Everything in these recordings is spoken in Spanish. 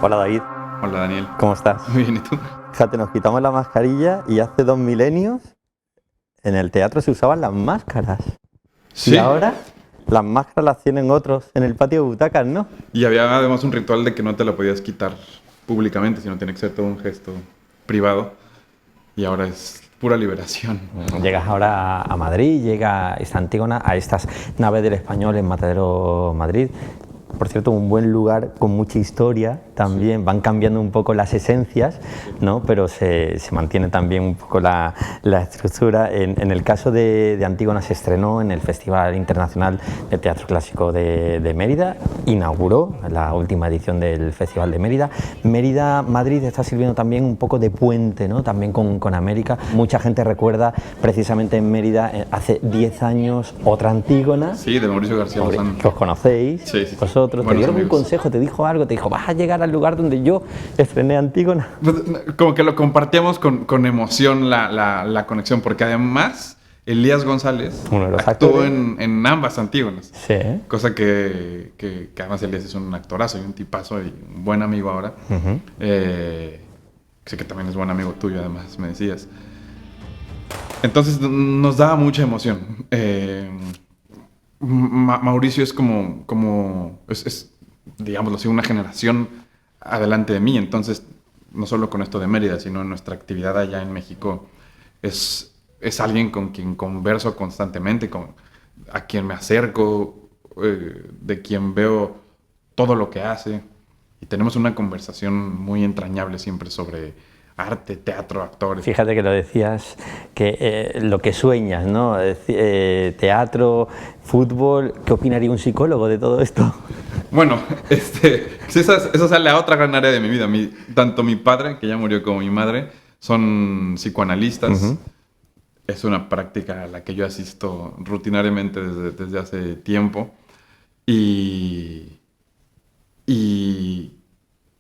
Hola David, Hola Daniel. ¿cómo estás? Muy bien, ¿y tú? Fíjate, nos quitamos la mascarilla y hace 2 milenios en el teatro se usaban las máscaras. Sí. Y ahora las máscaras las tienen otros en el patio de butacas, ¿no? Y había además un ritual de que no te la podías quitar públicamente, sino tenía que ser todo un gesto privado. Y ahora es pura liberación. Llegas ahora a Madrid, llega esta Antígona a estas naves del Español en Matadero, Madrid. Por cierto, un buen lugar con mucha historia también. Van cambiando un poco las esencias, ¿no? Pero se mantiene también un poco la estructura. En el caso de Antígona se estrenó en el Festival Internacional de Teatro Clásico de Mérida. Inauguró la última edición del Festival de Mérida. Mérida, Madrid está sirviendo también un poco de puente, ¿no? También con América. Mucha gente recuerda precisamente en Mérida hace 10 años otra Antígona. Sí, de Mauricio García Lozano. Que os conocéis. Sí, sí. Vosotros. ¿Te dieron un consejo? ¿Te dijo algo? ¿Te dijo, vas a llegar al lugar donde yo estrené Antígona? Como que lo compartíamos con emoción la conexión, porque además Elías González actuó en ambas Antígonas. Sí. Cosa que además Elías es un actorazo y un tipazo y un buen amigo ahora. Sé que también es buen amigo tuyo, además, me decías. Entonces nos daba mucha emoción. Mauricio es es, digámoslo así, una generación adelante de mí. Entonces, no solo con esto de Mérida, sino en nuestra actividad allá en México, es alguien con quien converso constantemente, a quien me acerco, de quien veo todo lo que hace. Y tenemos una conversación muy entrañable siempre sobre arte, teatro, actores. Fíjate que lo decías, que lo que sueñas, ¿no? Teatro, fútbol. ¿Qué opinaría un psicólogo de todo esto? Bueno, eso sale a otra gran área de mi vida. Tanto mi padre, que ya murió, como mi madre son psicoanalistas. Es una práctica a la que yo asisto rutinariamente desde hace tiempo. Y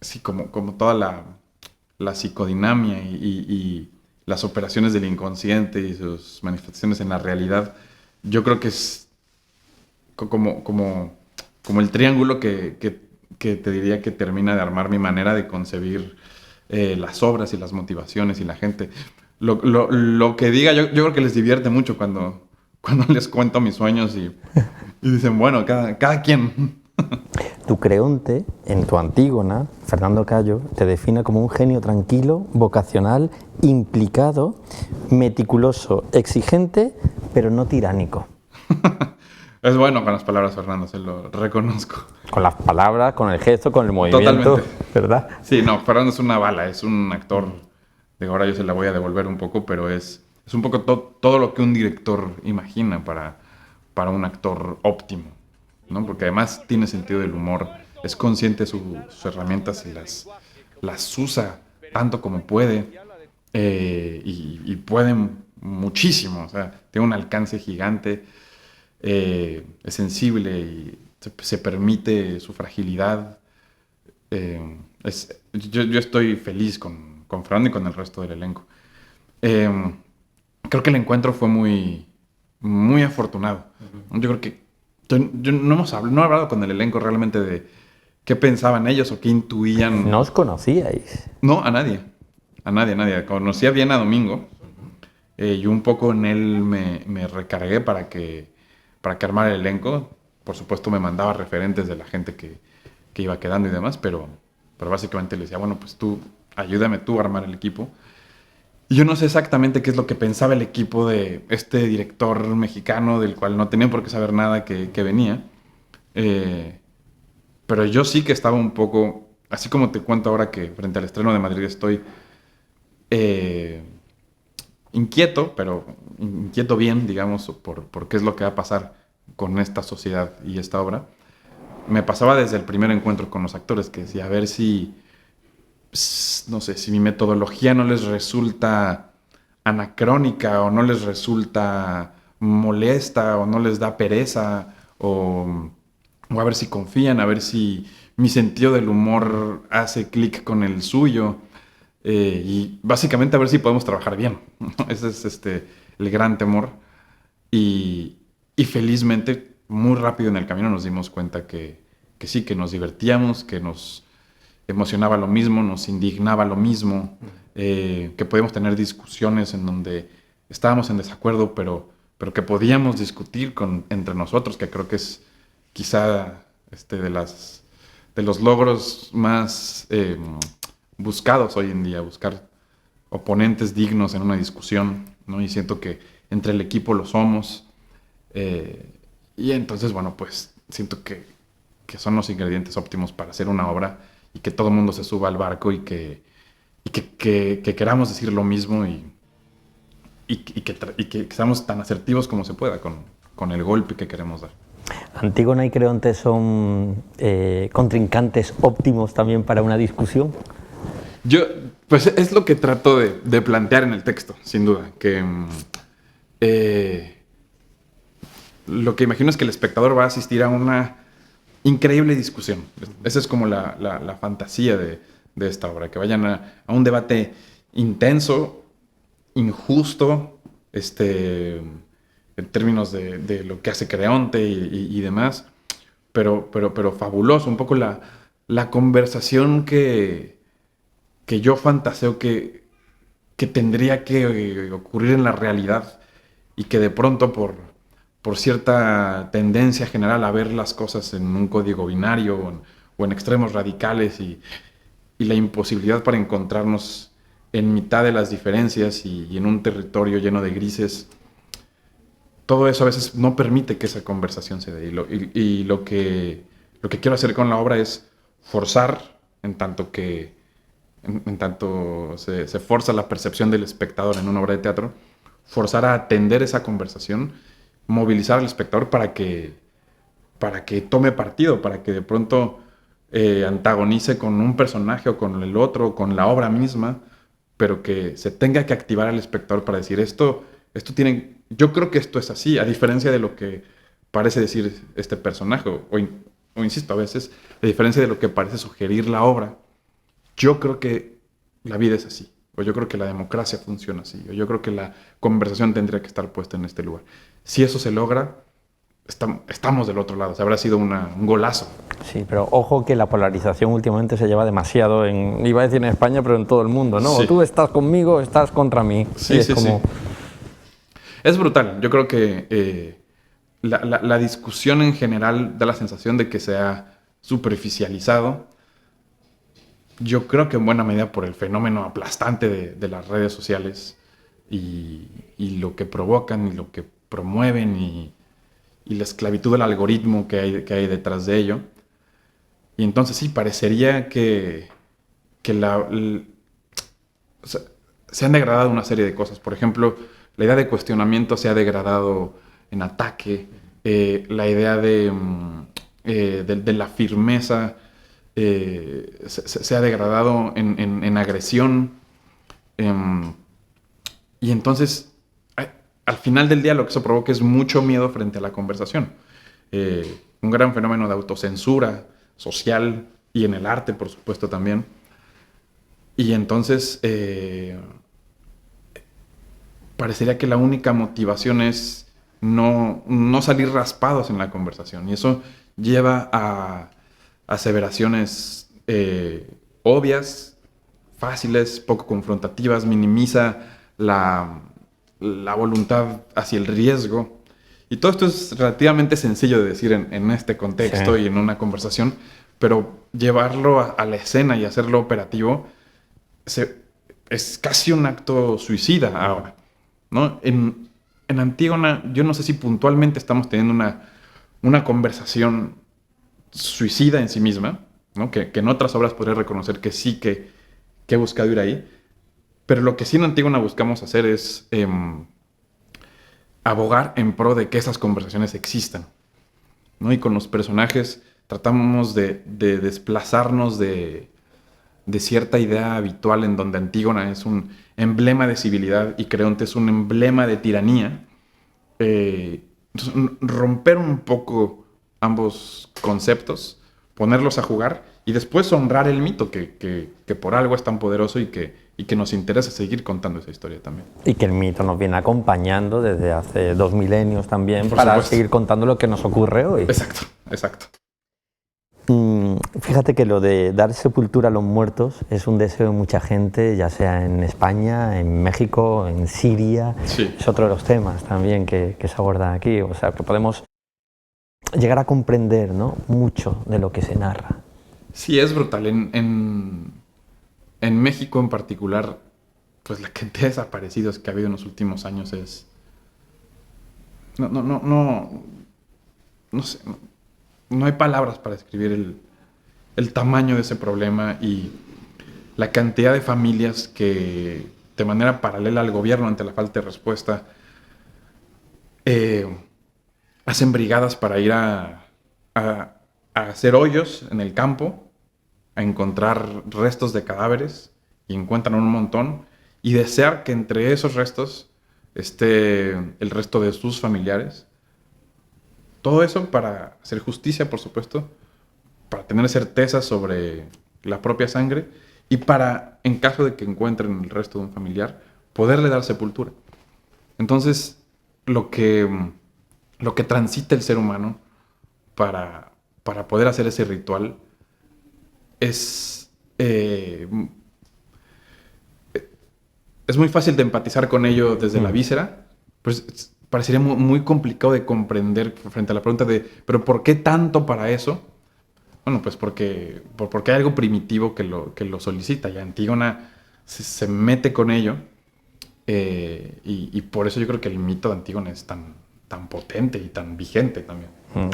sí, como toda la psicodinamia y las operaciones del inconsciente y sus manifestaciones en la realidad, yo creo que es como el triángulo que te diría que termina de armar mi manera de concebir las obras y las motivaciones y la gente. Lo que diga, yo creo que les divierte mucho cuando les cuento mis sueños y dicen, bueno, cada quien. Tu creonte, en tu Antígona, Fernando Cayo, te define como un genio tranquilo, vocacional, implicado, meticuloso, exigente, pero no tiránico. Es bueno con las palabras, Fernando, se lo reconozco. Con las palabras, con el gesto, con el movimiento. Totalmente. ¿Verdad? Sí, no, Fernando es una bala, es un actor. De ahora yo se la voy a devolver un poco, pero es un poco todo lo que un director imagina para un actor óptimo, ¿no? Porque además tiene sentido del humor, es consciente de sus herramientas y las usa tanto como puede, y puede muchísimo, o sea, tiene un alcance gigante, es sensible y se permite su fragilidad. Yo estoy feliz con Fernando y con el resto del elenco. Creo que el encuentro fue muy, muy afortunado. Yo creo que no he hablado con el elenco realmente de qué pensaban ellos o qué intuían. ¿No os conocíais? No, a nadie. A nadie. Conocía bien a Domingo, y un poco en él me recargué para que armara el elenco. Por supuesto me mandaba referentes de la gente que iba quedando y demás, pero básicamente le decía, bueno, pues ayúdame tú a armar el equipo. Y yo no sé exactamente qué es lo que pensaba el equipo de este director mexicano, del cual no tenía por qué saber nada que venía. Pero yo sí que estaba un poco, así como te cuento ahora que frente al estreno de Madrid estoy inquieto, pero inquieto bien, digamos, por qué es lo que va a pasar con esta sociedad y esta obra. Me pasaba desde el primer encuentro con los actores, que decía, a ver si, no sé, si mi metodología no les resulta anacrónica o no les resulta molesta o no les da pereza, o a ver si confían, a ver si mi sentido del humor hace clic con el suyo, y básicamente a ver si podemos trabajar bien. Ese es el gran temor, y felizmente muy rápido en el camino nos dimos cuenta que sí, que nos divertíamos, que nos emocionaba lo mismo, nos indignaba lo mismo, que podíamos tener discusiones en donde estábamos en desacuerdo, pero que podíamos discutir entre nosotros, que creo que es quizá de los logros más buscados hoy en día, buscar oponentes dignos en una discusión, ¿no? Y siento que entre el equipo lo somos. Y entonces, bueno, pues siento que son los ingredientes óptimos para hacer una obra y que todo el mundo se suba al barco y que queramos decir lo mismo y que seamos tan asertivos como se pueda con el golpe que queremos dar. ¿Antígona y Creonte son contrincantes óptimos también para una discusión? Pues es lo que trato de plantear en el texto, sin duda, que lo que imagino es que el espectador va a asistir a una increíble discusión. Esa es como la fantasía de esta obra, que vayan a un debate intenso, injusto, en términos de lo que hace Creonte y demás, pero fabuloso, un poco la conversación que yo fantaseo que tendría que ocurrir en la realidad y que de pronto por cierta tendencia general a ver las cosas en un código binario o en extremos radicales y la imposibilidad para encontrarnos en mitad de las diferencias y en un territorio lleno de grises, todo eso a veces no permite que esa conversación se dé. Y lo que quiero hacer con la obra es forzar, en tanto se forza la percepción del espectador en una obra de teatro, forzar a atender esa conversación, movilizar al espectador para que tome partido, para que de pronto antagonice con un personaje o con el otro, o con la obra misma, pero que se tenga que activar al espectador para decir esto tiene... Yo creo que esto es así, a diferencia de lo que parece decir este personaje, o insisto, a veces, a diferencia de lo que parece sugerir la obra, yo creo que la vida es así, o yo creo que la democracia funciona así, o yo creo que la conversación tendría que estar puesta en este lugar. Si eso se logra, estamos del otro lado, o sea, habrá sido un golazo. Sí, pero ojo que la polarización últimamente se lleva demasiado, iba a decir en España, pero en todo el mundo, ¿no? Sí. O tú estás conmigo o estás contra mí. Sí, sí, sí. Es brutal. Yo creo que la discusión en general da la sensación de que se ha superficializado. Yo creo que en buena medida por el fenómeno aplastante de las redes sociales y lo que provocan y lo que promueven y la esclavitud del algoritmo que hay detrás de ello. Y entonces sí, parecería que o sea, se han degradado una serie de cosas. Por ejemplo, la idea de cuestionamiento se ha degradado en ataque. La idea de la firmeza se ha degradado en agresión. Y entonces, al final del día, lo que eso provoca es mucho miedo frente a la conversación. Un gran fenómeno de autocensura social y en el arte, por supuesto, también. Y entonces parecería que la única motivación es no salir raspados en la conversación. Y eso lleva a aseveraciones obvias, fáciles, poco confrontativas, minimiza la voluntad hacia el riesgo. Y todo esto es relativamente sencillo de decir en este contexto, sí, y en una conversación, pero llevarlo a la escena y hacerlo operativo es casi un acto suicida ahora, ¿no? En Antígona, yo no sé si puntualmente estamos teniendo una conversación suicida en sí misma, ¿no? Que en otras obras podría reconocer que sí, que he buscado ir ahí, pero lo que sí en Antígona buscamos hacer es abogar en pro de que esas conversaciones existan, ¿no? Y con los personajes tratamos de desplazarnos de cierta idea habitual en donde Antígona es un emblema de civilidad y Creonte es un emblema de tiranía. Entonces, romper un poco ambos conceptos, ponerlos a jugar y después honrar el mito que por algo es tan poderoso y que nos interesa seguir contando esa historia también. Y que el mito nos viene acompañando desde hace 2 milenios también para seguir contando lo que nos ocurre hoy. Exacto, exacto. Fíjate que lo de dar sepultura a los muertos es un deseo de mucha gente, ya sea en España, en México, en Siria. Sí. Es otro de los temas también que se abordan aquí. O sea, que podemos llegar a comprender, ¿no?, mucho de lo que se narra. Sí, es brutal. En México en particular, pues la cantidad de desaparecidos que ha habido en los últimos años es... No sé, no hay palabras para describir el tamaño de ese problema y la cantidad de familias que de manera paralela al gobierno ante la falta de respuesta hacen brigadas para ir a hacer hoyos en el campo, a encontrar restos de cadáveres y encuentran un montón y desear que entre esos restos esté el resto de sus familiares. Todo eso para hacer justicia, por supuesto, para tener certeza sobre la propia sangre y para, en caso de que encuentren el resto de un familiar, poderle dar sepultura. Entonces, lo que transita el ser humano para poder hacer ese ritual es muy fácil de empatizar con ello desde la víscera, pero parecería muy complicado de comprender frente a la pregunta de ¿pero por qué tanto para eso? Bueno, pues porque hay algo primitivo que lo solicita y Antígona se mete con ello y por eso yo creo que el mito de Antígona es tan potente y tan vigente también.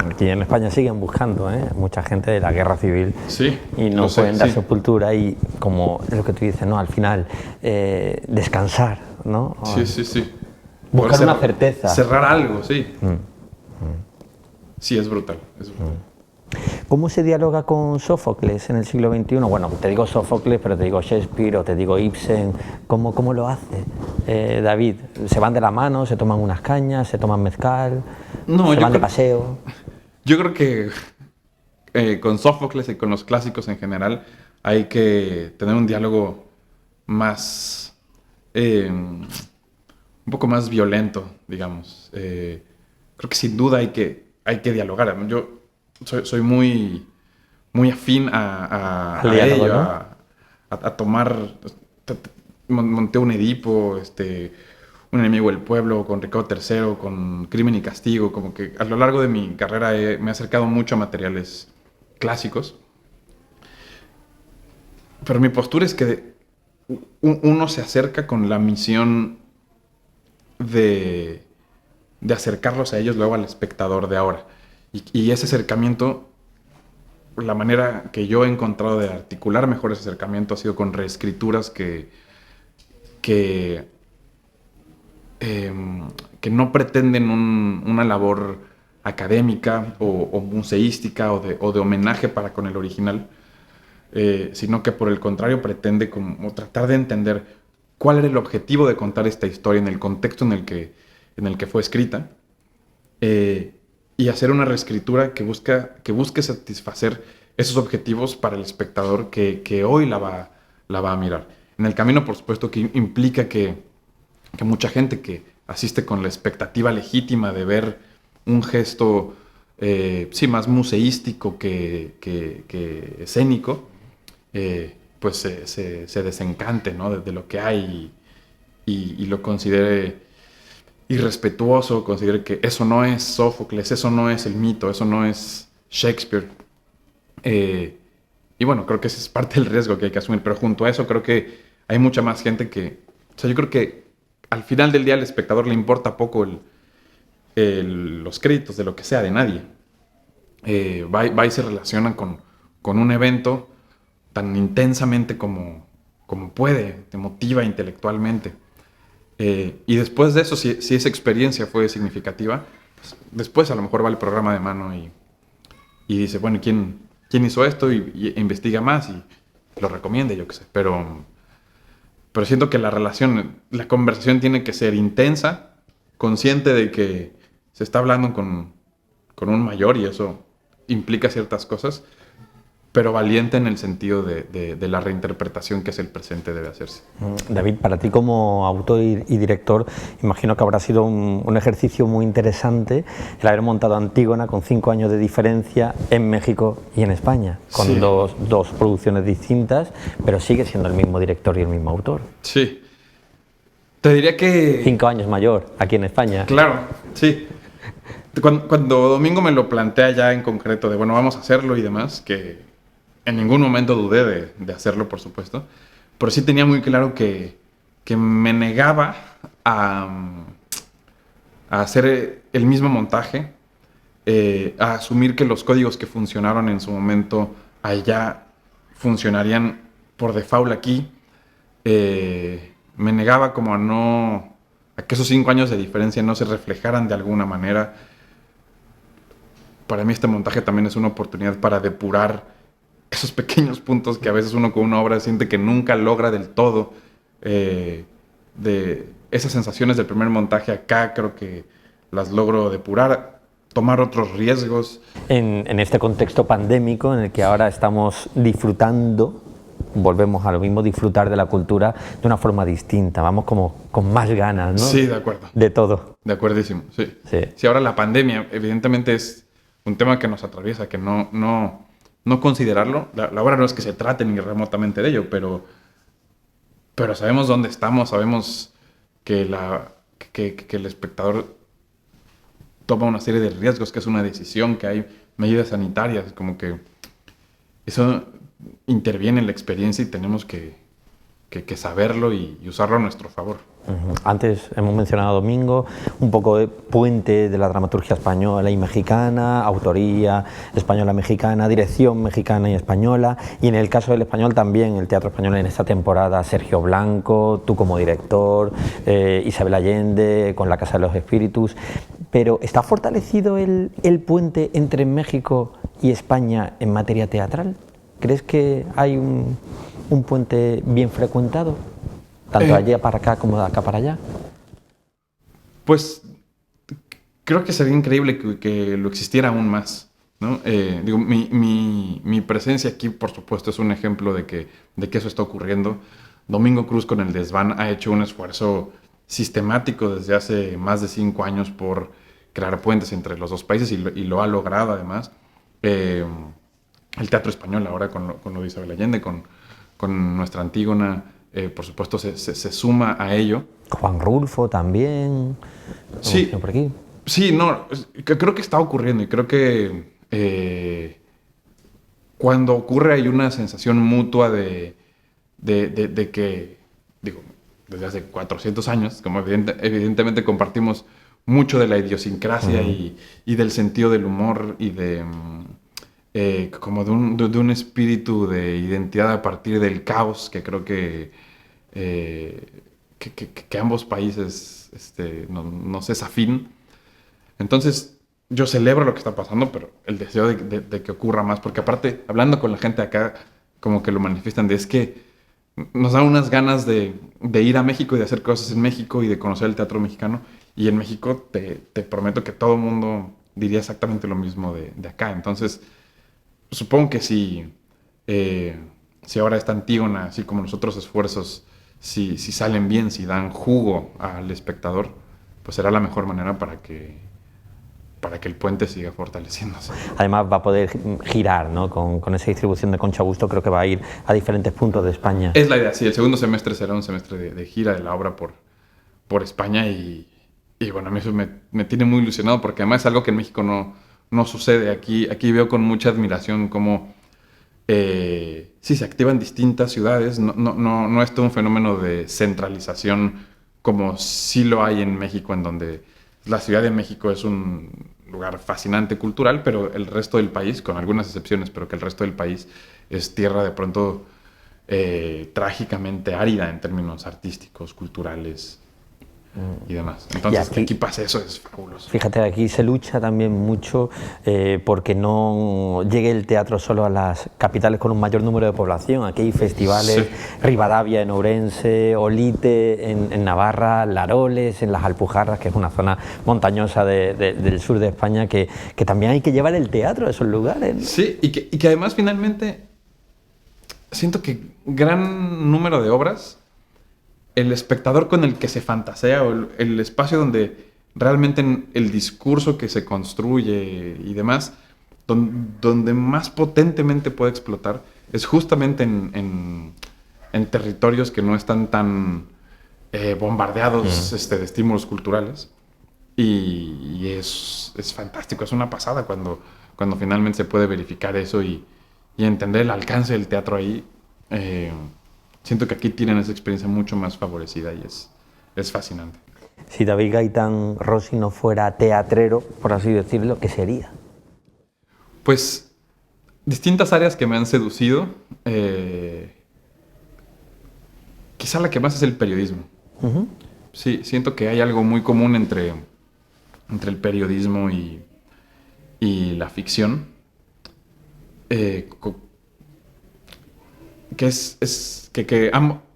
Aquí en España siguen buscando, mucha gente de la guerra civil, Sí, y no pueden dar sí. sepultura y, como es lo que tú dices, ¿no?, al final descansar, ¿no? Sí. Buscar una certeza. Cerrar algo, sí. Sí, es brutal. ¿Cómo se dialoga con Sófocles en el siglo XXI? Bueno, te digo Sófocles, pero te digo Shakespeare o te digo Ibsen. ¿Cómo lo hace David? ¿Se van de la mano, se toman unas cañas, se toman mezcal, se van de paseo? Yo creo que con Sófocles y con los clásicos en general hay que tener un diálogo más... un poco más violento, digamos. Creo que sin duda hay que dialogar. Yo soy muy afín a diálogo, ello, ¿no? a tomar... Monté un Edipo, un enemigo del pueblo, con Ricardo III, con Crimen y Castigo. Como que a lo largo de mi carrera me he acercado mucho a materiales clásicos. Pero mi postura es que uno se acerca con la misión de acercarlos a ellos luego al espectador de ahora. Y ese acercamiento, la manera que yo he encontrado de articular mejor ese acercamiento ha sido con reescrituras que no pretenden una labor académica o museística o de homenaje para con el original, sino que por el contrario pretende como tratar de entender cuál era el objetivo de contar esta historia en el contexto en el que fue escrita, y hacer una reescritura que busque satisfacer esos objetivos para el espectador que hoy la va a mirar. En el camino, por supuesto, que implica que mucha gente que asiste con la expectativa legítima de ver un gesto más museístico que escénico, pues se desencante, ¿no?, de lo que hay y lo considere irrespetuoso, considere que eso no es Sófocles, eso no es el mito, eso no es Shakespeare. Y bueno, creo que ese es parte del riesgo que hay que asumir, pero junto a eso creo que hay mucha más gente yo creo que al final del día al espectador le importa poco los créditos de lo que sea, de nadie. Va y se relaciona con un evento tan intensamente como puede, te motiva intelectualmente. Y después de eso, si esa experiencia fue significativa, pues después a lo mejor va el programa de mano y dice, bueno, ¿quién hizo esto? Y investiga más y lo recomienda, yo qué sé. Pero siento que la conversación tiene que ser intensa, consciente de que se está hablando con un mayor y eso implica ciertas cosas, pero valiente en el sentido de la reinterpretación que es el presente debe hacerse. David, para ti como autor y director, imagino que habrá sido un ejercicio muy interesante el haber montado Antígona con 5 años de diferencia en México y en España, con Sí. dos producciones distintas, pero sigue siendo el mismo director y el mismo autor. Sí. Te diría que... 5 años mayor aquí en España. Claro, sí. Cuando Domingo me lo plantea ya en concreto de, bueno, vamos a hacerlo y demás, que en ningún momento dudé de hacerlo, por supuesto, pero sí tenía muy claro que me negaba a hacer el mismo montaje, a asumir que los códigos que funcionaron en su momento allá funcionarían por default aquí. Me negaba como a que esos 5 años de diferencia no se reflejaran de alguna manera. Para mí este montaje también es una oportunidad para depurar esos pequeños puntos que a veces uno con una obra siente que nunca logra del todo. De esas sensaciones del primer montaje acá creo que las logro depurar, tomar otros riesgos. En este contexto pandémico en el que ahora estamos disfrutando, volvemos a lo mismo, disfrutar de la cultura de una forma distinta, vamos como con más ganas, ¿no? Sí, de acuerdo. De todo. De acuerdísimo, sí. Sí. Sí, ahora la pandemia evidentemente es un tema que nos atraviesa, que no considerarlo. La obra no es que se trate ni remotamente de ello, pero sabemos dónde estamos, sabemos que el espectador toma una serie de riesgos, que es una decisión, que hay medidas sanitarias, como que eso interviene en la experiencia y tenemos que saberlo y usarlo a nuestro favor. Antes hemos mencionado a Domingo, un poco de puente de la dramaturgia española y mexicana, autoría española-mexicana, dirección mexicana y española, y en el caso del español también, el teatro español en esta temporada, Sergio Blanco, tú como director, Isabel Allende con La Casa de los Espíritus. Pero ¿está fortalecido el puente entre México y España en materia teatral? ¿Crees que hay un puente bien frecuentado? Tanto de allá para acá como de acá para allá. Pues creo que sería increíble que lo existiera aún más, ¿no? Digo, mi presencia aquí, por supuesto, es un ejemplo de que eso está ocurriendo. Domingo Cruz con El Desván ha hecho un esfuerzo sistemático desde hace más de 5 años por crear puentes entre los dos países y lo ha logrado además. El teatro español ahora con lo de Isabel Allende, con nuestra Antígona, por supuesto se suma a ello. Juan Rulfo también. Sí, por aquí. Sí, no, creo que está ocurriendo y creo que cuando ocurre hay una sensación mutua de que, digo, desde hace 400 años, como evidentemente compartimos mucho de la idiosincrasia y del sentido del humor y como de un espíritu de identidad a partir del caos que creo que ambos países no es afín. Entonces yo celebro lo que está pasando, pero el deseo de que ocurra más, porque aparte, hablando con la gente acá, como que lo manifiestan, es que nos da unas ganas de ir a México y de hacer cosas en México y de conocer el teatro mexicano, y en México te prometo que todo el mundo diría exactamente lo mismo de acá. Entonces supongo que si ahora esta Antígona, así como los otros esfuerzos, si salen bien, si dan jugo al espectador, pues será la mejor manera para que el puente siga fortaleciéndose. Además va a poder girar, ¿no? Con esa distribución de Concha Busto, creo que va a ir a diferentes puntos de España. Es la idea, sí. El segundo semestre será un semestre de gira de la obra por España y bueno, a mí eso me tiene muy ilusionado porque además es algo que en México no sucede. Aquí veo con mucha admiración cómo sí se activan distintas ciudades. No es todo un fenómeno de centralización como sí lo hay en México, en donde la Ciudad de México es un lugar fascinante cultural, pero el resto del país, con algunas excepciones, pero que el resto del país es tierra de pronto trágicamente árida en términos artísticos, culturales. y demás. Entonces, Y que aquí pase eso es fabuloso. Fíjate, aquí se lucha también mucho porque no llegue el teatro solo a las capitales con un mayor número de población. Aquí hay festivales, Rivadavia en Ourense, Olite en Navarra, Laroles en las Alpujarras, que es una zona montañosa del sur de España, que también hay que llevar el teatro a esos lugares, ¿no? Sí, y que además finalmente siento que gran número de obras, el espectador con el que se fantasea o el espacio donde realmente el discurso que se construye y demás, donde más potentemente puede explotar, es justamente en territorios que no están tan bombardeados de estímulos culturales. Y es fantástico, es una pasada cuando finalmente se puede verificar eso y entender el alcance del teatro ahí. Siento que aquí tienen esa experiencia mucho más favorecida y es fascinante. Si David Gaitán Rossi no fuera teatrero, por así decirlo, ¿qué sería? Pues distintas áreas que me han seducido. Quizá la que más es el periodismo. Uh-huh. Sí, siento que hay algo muy común entre el periodismo y la ficción.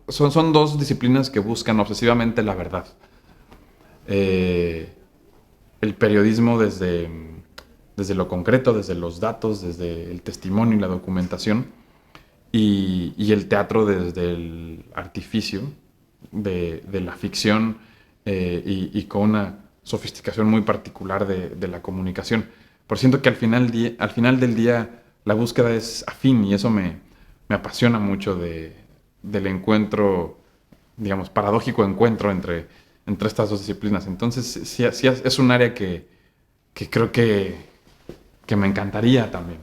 Son dos disciplinas que buscan obsesivamente la verdad. El periodismo desde lo concreto, desde los datos, desde el testimonio y la documentación, y el teatro desde el artificio de la ficción y con una sofisticación muy particular de la comunicación. Por siento que al final del día la búsqueda es afín y eso me apasiona mucho del encuentro, digamos, paradójico encuentro entre estas dos disciplinas. Entonces, sí es un área que creo que me encantaría también.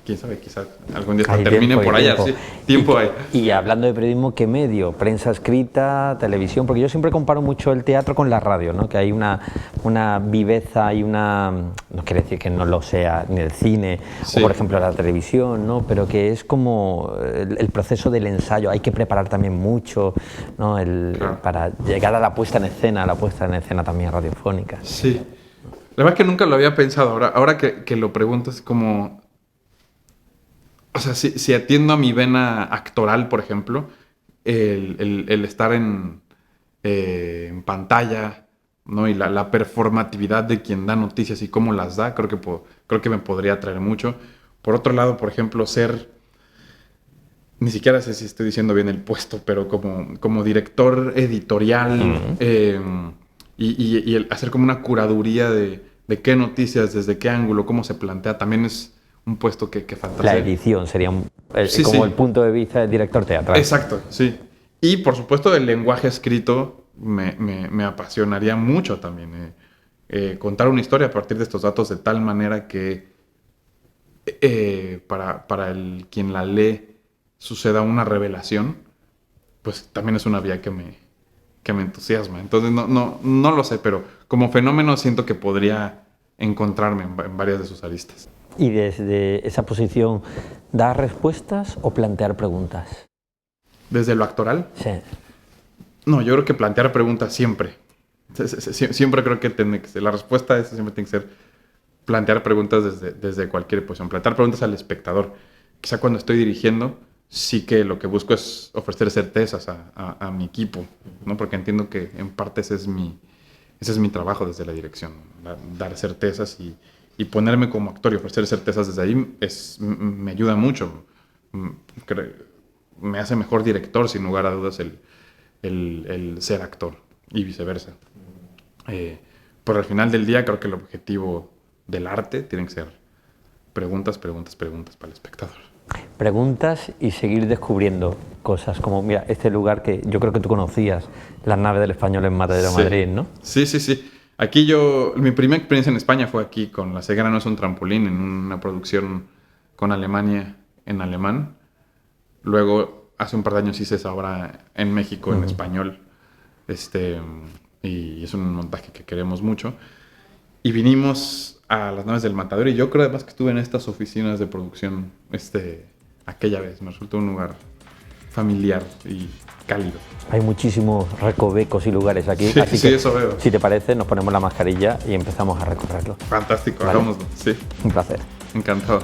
Quién sabe, quizás algún día termine por allá. Sí, tiempo hay. Y hablando de periodismo, ¿qué medio? ¿Prensa escrita, televisión? Porque yo siempre comparo mucho el teatro con la radio, ¿no? Que hay una viveza y una... No quiere decir que no lo sea ni el cine, o por ejemplo la televisión, ¿no? Pero que es como el proceso del ensayo. Hay que preparar también mucho, ¿no? Claro. Para llegar a la puesta en escena también radiofónica. Sí. La verdad es que nunca lo había pensado. Ahora que lo preguntas, como... O sea, si atiendo a mi vena actoral, por ejemplo, el estar en pantalla, ¿no? Y la performatividad de quien da noticias y cómo las da, creo que me podría atraer mucho. Por otro lado, por ejemplo, ni siquiera sé si estoy diciendo bien el puesto, pero como director editorial, y el hacer como una curaduría de qué noticias, desde qué ángulo, cómo se plantea, también es un puesto que fantasea. La edición sería el punto de vista del director teatral. Exacto, sí. Y por supuesto el lenguaje escrito me apasionaría mucho también. Contar una historia a partir de estos datos de tal manera que para quien la lee suceda una revelación, pues también es una vía que me entusiasma. Entonces no lo sé, pero como fenómeno siento que podría encontrarme en varias de sus aristas. Y desde esa posición, ¿dar respuestas o plantear preguntas? ¿Desde lo actoral? Sí. No, yo creo que plantear preguntas siempre. Siempre creo que tiene que ser, la respuesta a eso siempre tiene que ser plantear preguntas desde cualquier posición. Plantear preguntas al espectador. Quizá cuando estoy dirigiendo, sí que lo que busco es ofrecer certezas a mi equipo, ¿no? Porque entiendo que en parte ese es mi trabajo desde la dirección, dar certezas y ponerme como actor y ofrecer certezas desde ahí me ayuda mucho. Me hace mejor director, sin lugar a dudas, el ser actor y viceversa. Pero al final del día creo que el objetivo del arte tiene que ser preguntas para el espectador. Preguntas y seguir descubriendo cosas, como mira, este lugar que yo creo que tú conocías, las naves del Español en Matadero, Madrid, ¿no? Sí. Aquí mi primera experiencia en España fue aquí con La ceguera no es un trampolín, en una producción con Alemania en alemán. Luego, hace un par de años hice esa obra en México en español. Y es un montaje que queremos mucho. Y vinimos a las naves del Matadero, y yo creo además que estuve en estas oficinas de producción aquella vez. Me resultó un lugar familiar y cálido. Hay muchísimos recovecos y lugares aquí, Sí, así sí, que eso veo. si te parece nos ponemos la mascarilla y empezamos a recorrerlo. Fantástico, Vale. hagámoslo. Sí, Un placer. encantado.